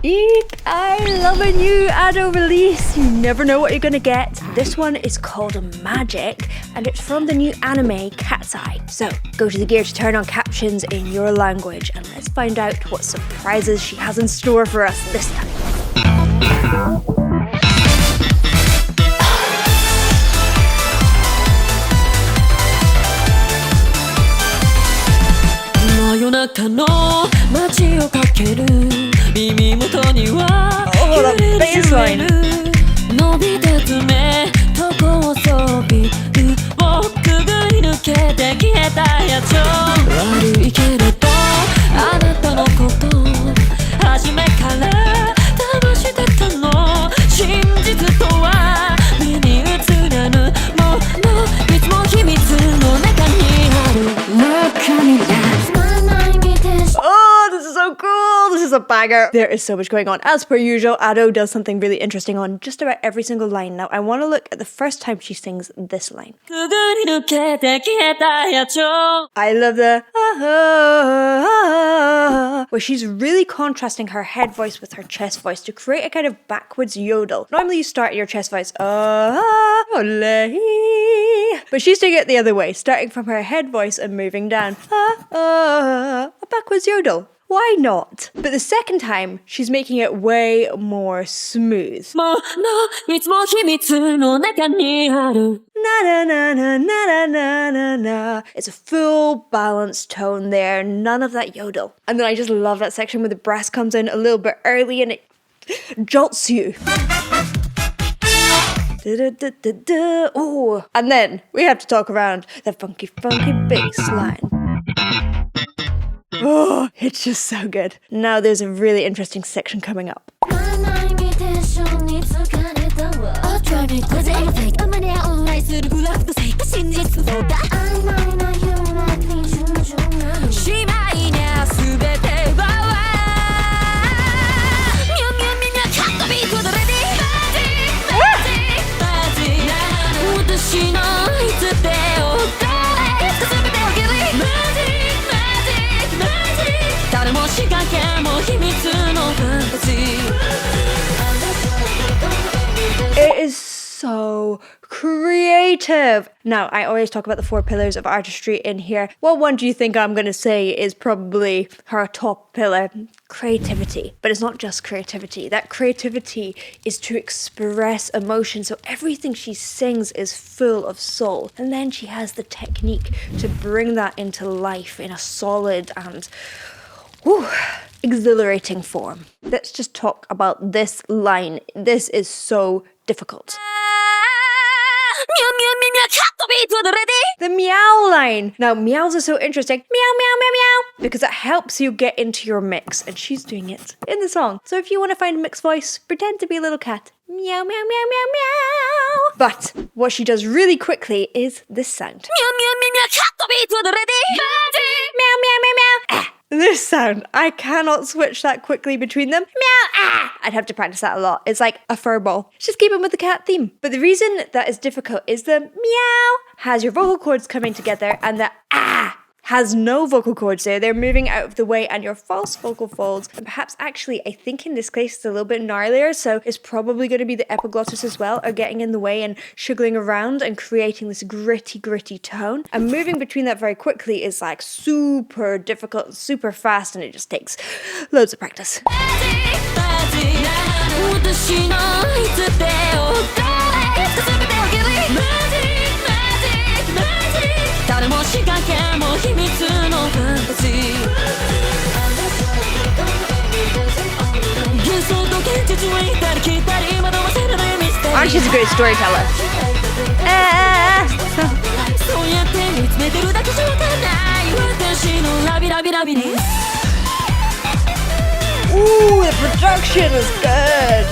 Eek, I love a new Ado release. You never know what you're gonna get. This one is called Magic, and it's from the new anime Cat's Eye. So go to the gear to turn on captions in your language, and let's find out what surprises she has in store for us this time. Oh, the bassline. This is a banger. There is so much going on. As per usual, Ado does something really interesting on just about every single line. Now, I want to look at the first time she sings this line. I love the where she's really contrasting her head voice with her chest voice to create a kind of backwards yodel. Normally you start your chest voice, but she's doing it the other way, starting from her head voice and moving down, a backwards yodel. Why not? But the second time, she's making it way more smooth. Na na na na na na na na. It's a full balanced tone there, none of that yodel. And then I just love that section where the brass comes in a little bit early and it jolts you. Oh, and then we have to talk around the funky bass line. Oh, it's just so good. Now there's a really interesting section coming up. It is so creative. Now, I always talk about the 4 pillars of artistry in here. What one do you think I'm going to say is probably her top pillar? Creativity. But it's not just creativity. That creativity is to express emotion. So everything she sings is full of soul. And then she has the technique to bring that into life in a solid and exhilarating form. Let's just talk about this line. This is so difficult. The meow line. Now, meows are so interesting. Meow, meow, meow, meow. Because it helps you get into your mix. And she's doing it in the song. So if you want to find a mixed voice, pretend to be a little cat. Meow, meow, meow, meow, meow. But what she does really quickly is this sound. Meow, meow, meow, meow, meow, meow, meow, meow. This sound, I cannot switch that quickly between them. Meow, I'd have to practice that a lot. It's like a fur ball. Just keep it with the cat theme. But the reason that is difficult is the meow has your vocal cords coming together and the has no vocal cords there. They're moving out of the way and your false vocal folds. And perhaps actually, I think in this case, it's a little bit gnarlier. So it's probably going to be the epiglottis as well are getting in the way and shuggling around and creating this gritty tone. And moving between that very quickly is like super difficult, super fast, and it just takes loads of practice. Aren't she a great storyteller? Ooh, the production is good.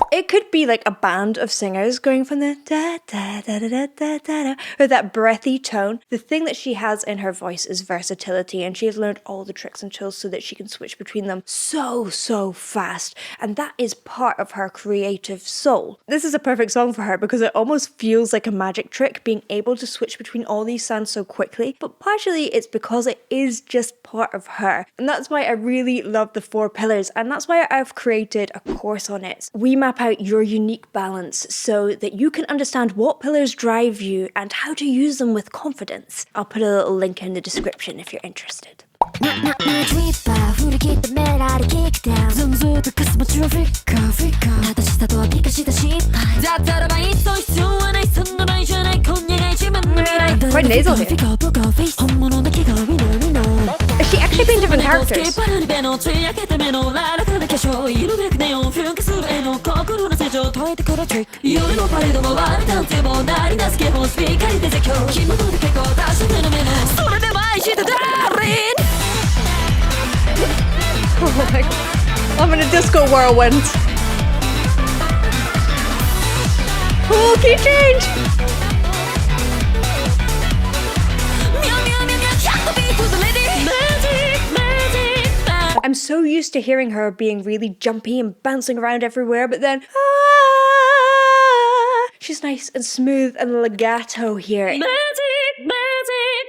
It could be like a band of singers going from the da da da da da da da with that breathy tone. The thing that she has in her voice is versatility, and she has learned all the tricks and tools so that she can switch between them so fast. And that is part of her creative soul. This is a perfect song for her because it almost feels like a magic trick being able to switch between all these sounds so quickly, but partially it's because it is just part of her. And that's why I really love the 4 pillars, and that's why I've created a course on it. We map out your unique balance so that you can understand what pillars drive you and how to use them with confidence. I'll put a little link in the description if you're interested. Quite nasal here. Is she actually being different characters? Oh my god. I'm in a disco whirlwind. Oh, key change! I'm so used to hearing her being really jumpy and bouncing around everywhere, but then she's nice and smooth and legato here.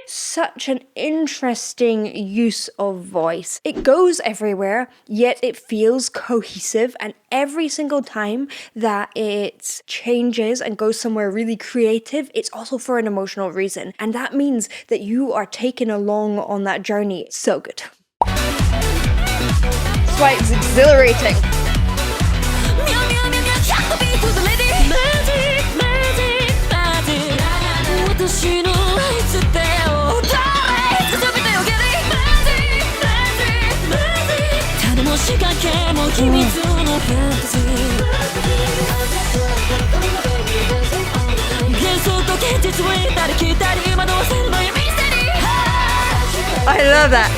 Such an interesting use of voice. It goes everywhere, yet it feels cohesive, and every single time that it changes and goes somewhere really creative, it's also for an emotional reason. And that means that you are taken along on that journey. So good. That's why it's exhilarating. I love that.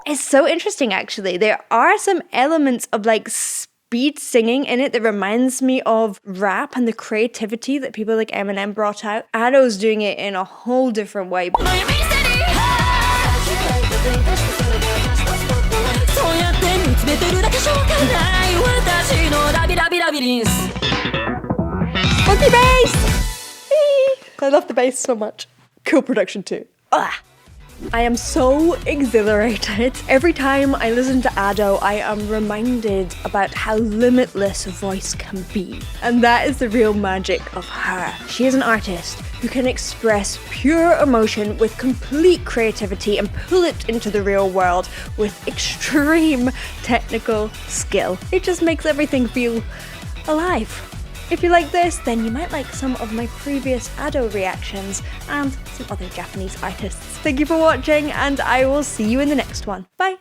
It's so interesting, actually. There are some elements of like speed singing in it that reminds me of rap and the creativity that people like Eminem brought out. Ato's doing it in a whole different way. Funky bass! I love the bass so much. Cool production too. I am so exhilarated. Every time I listen to Ado, I am reminded about how limitless a voice can be. And that is the real magic of her. She is an artist who can express pure emotion with complete creativity and pull it into the real world with extreme technical skill. It just makes everything feel alive. If you like this, then you might like some of my previous Ado reactions and some other Japanese artists. Thank you for watching, and I will see you in the next one. Bye!